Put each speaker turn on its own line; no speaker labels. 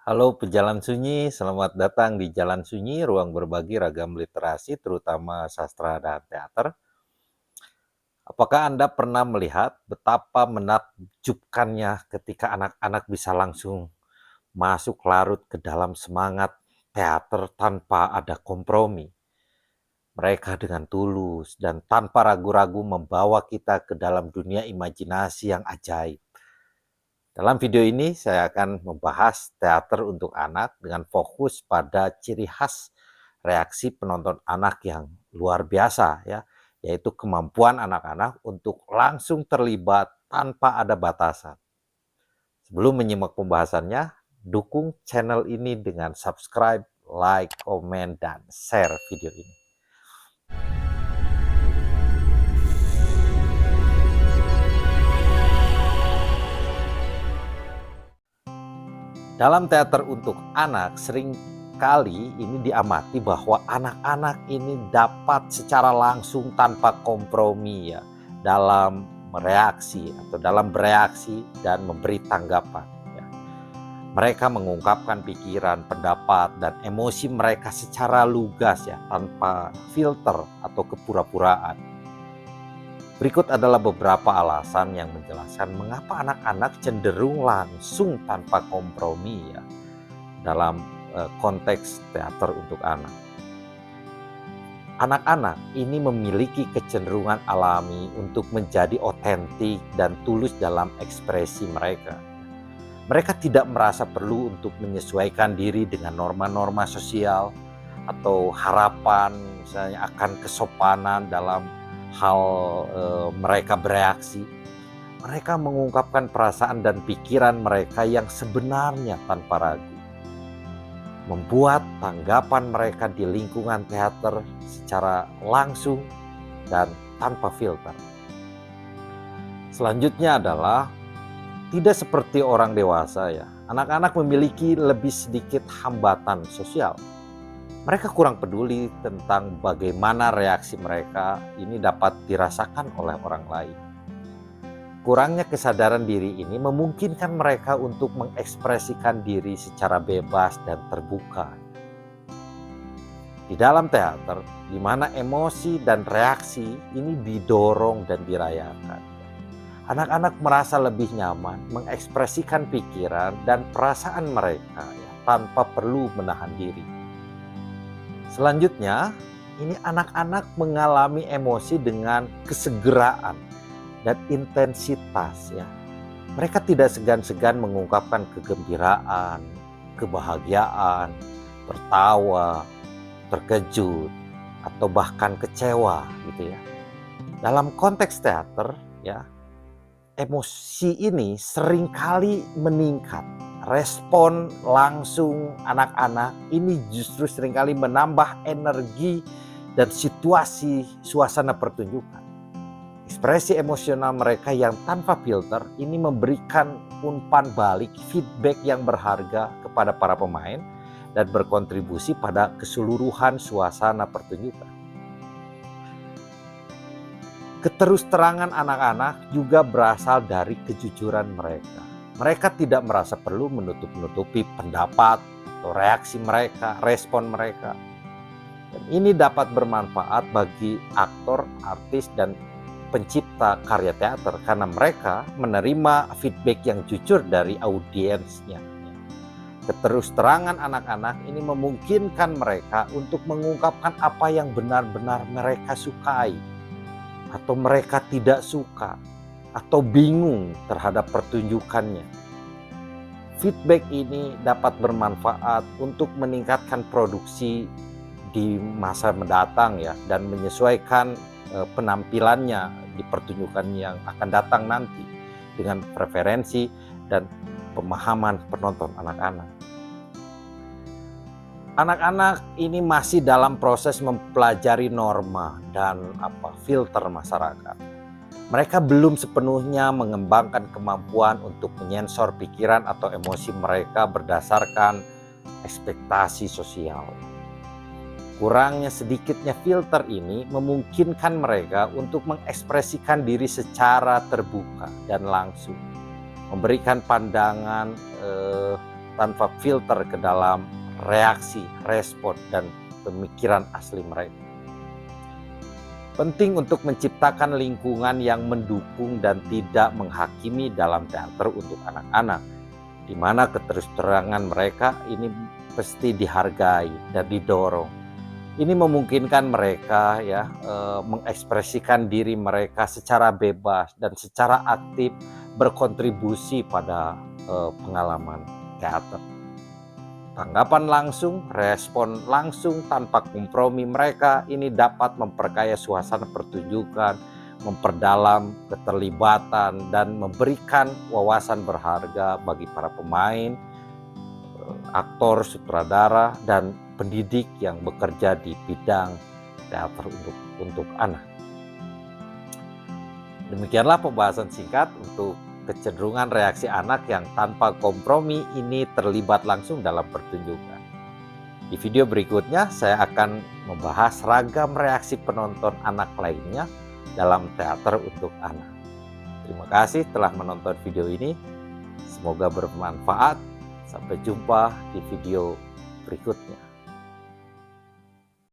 Halo pejalan sunyi, selamat datang di Jalan Sunyi, ruang berbagi ragam literasi, terutama sastra dan teater. Apakah Anda pernah melihat betapa menakjubkannya ketika anak-anak bisa langsung masuk larut ke dalam semangat teater tanpa ada kompromi? Mereka dengan tulus dan tanpa ragu-ragu membawa kita ke dalam dunia imajinasi yang ajaib. Dalam video ini saya akan membahas teater untuk anak dengan fokus pada ciri khas reaksi penonton anak yang luar biasa ya, yaitu kemampuan anak-anak untuk langsung terlibat tanpa ada batasan. Sebelum menyimak pembahasannya, dukung channel ini dengan subscribe, like, komen, dan share video ini. Dalam teater untuk anak, sering kali ini diamati bahwa anak-anak ini dapat secara langsung tanpa kompromi ya dalam bereaksi dan memberi tanggapan ya. Mereka mengungkapkan pikiran, pendapat, dan emosi mereka secara lugas ya, tanpa filter atau kepura-puraan. Berikut adalah beberapa alasan yang menjelaskan mengapa anak-anak cenderung langsung tanpa kompromi ya dalam konteks teater untuk anak. Anak-anak ini memiliki kecenderungan alami untuk menjadi otentik dan tulus dalam ekspresi mereka. Mereka tidak merasa perlu untuk menyesuaikan diri dengan norma-norma sosial atau harapan misalnya akan kesopanan dalam hal mereka bereaksi. Mereka mengungkapkan perasaan dan pikiran mereka yang sebenarnya tanpa ragu. Membuat tanggapan mereka di lingkungan teater secara langsung dan tanpa filter. Selanjutnya adalah tidak seperti orang dewasa ya. Anak-anak memiliki lebih sedikit hambatan sosial. Mereka kurang peduli tentang bagaimana reaksi mereka ini dapat dirasakan oleh orang lain. Kurangnya kesadaran diri ini memungkinkan mereka untuk mengekspresikan diri secara bebas dan terbuka. Di dalam teater, di mana emosi dan reaksi ini didorong dan dirayakan, anak-anak merasa lebih nyaman mengekspresikan pikiran dan perasaan mereka ya, tanpa perlu menahan diri. Selanjutnya, ini anak-anak mengalami emosi dengan kesegeraan dan intensitas ya. Mereka tidak segan-segan mengungkapkan kegembiraan, kebahagiaan, tertawa, terkejut, atau bahkan kecewa gitu ya. Dalam konteks teater ya, emosi ini seringkali meningkat. Respon langsung anak-anak ini justru seringkali menambah energi dan situasi suasana pertunjukan. Ekspresi emosional mereka yang tanpa filter ini memberikan umpan balik, feedback yang berharga kepada para pemain dan berkontribusi pada keseluruhan suasana pertunjukan. Keterus-terangan anak-anak juga berasal dari kejujuran mereka. Mereka tidak merasa perlu menutup-nutupi pendapat atau reaksi mereka, respon mereka. Dan ini dapat bermanfaat bagi aktor, artis, dan pencipta karya teater karena mereka menerima feedback yang jujur dari audiensnya. Keterus-terangan anak-anak ini memungkinkan mereka untuk mengungkapkan apa yang benar-benar mereka sukai atau mereka tidak suka atau bingung terhadap pertunjukannya. Feedback ini dapat bermanfaat untuk meningkatkan produksi di masa mendatang ya dan menyesuaikan penampilannya di pertunjukan yang akan datang nanti dengan preferensi dan pemahaman penonton anak-anak. Anak-anak ini masih dalam proses mempelajari norma dan filter masyarakat. Mereka belum sepenuhnya mengembangkan kemampuan untuk menyensor pikiran atau emosi mereka berdasarkan ekspektasi sosial. Kurangnya sedikitnya filter ini memungkinkan mereka untuk mengekspresikan diri secara terbuka dan langsung, memberikan pandangan tanpa filter ke dalam reaksi, respon, dan pemikiran asli mereka. Penting untuk menciptakan lingkungan yang mendukung dan tidak menghakimi dalam teater untuk anak-anak, di mana keterus-terangan mereka ini pasti dihargai dan didorong. Ini memungkinkan mereka mengekspresikan diri mereka secara bebas dan secara aktif berkontribusi pada pengalaman teater. Tanggapan langsung, respon langsung tanpa kompromi mereka ini dapat memperkaya suasana pertunjukan, memperdalam keterlibatan, dan memberikan wawasan berharga bagi para pemain, aktor, sutradara, dan pendidik yang bekerja di bidang teater untuk anak. Demikianlah pembahasan singkat untuk kecenderungan reaksi anak yang tanpa kompromi ini terlibat langsung dalam pertunjukan. Di video berikutnya saya akan membahas ragam reaksi penonton anak lainnya dalam teater untuk anak. Terima kasih telah menonton video ini. Semoga bermanfaat. Sampai jumpa di video berikutnya.